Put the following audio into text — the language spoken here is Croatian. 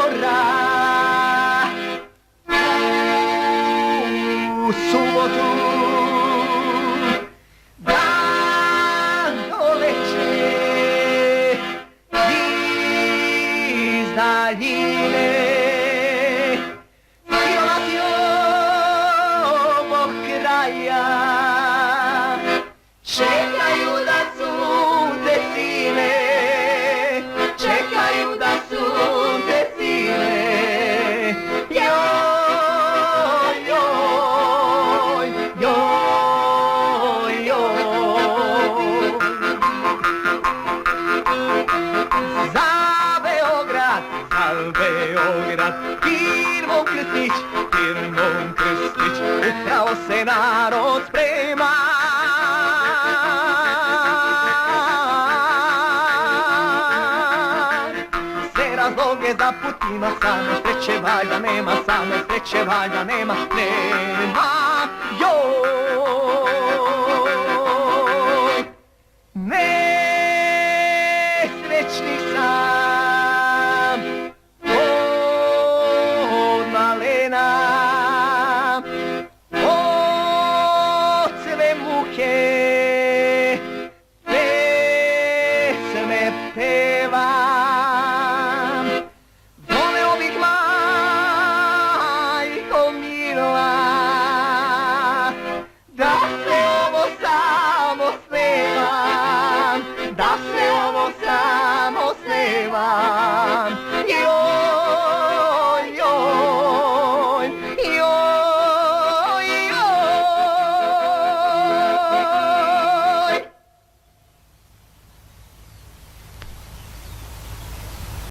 mora. U subotu dan doleće iz daljine silati ovog kraja čekaju da sunce sine, čekaju da sunce sine. Joj, joj, joj, joj. Za Beograd, firmom Krstić, firmom Krstić, upravo se narod sprema. Sve razloge za Putina, samo sreće valjda nema, samo sreće valjda nema, nema. Joj, nesrećni sam.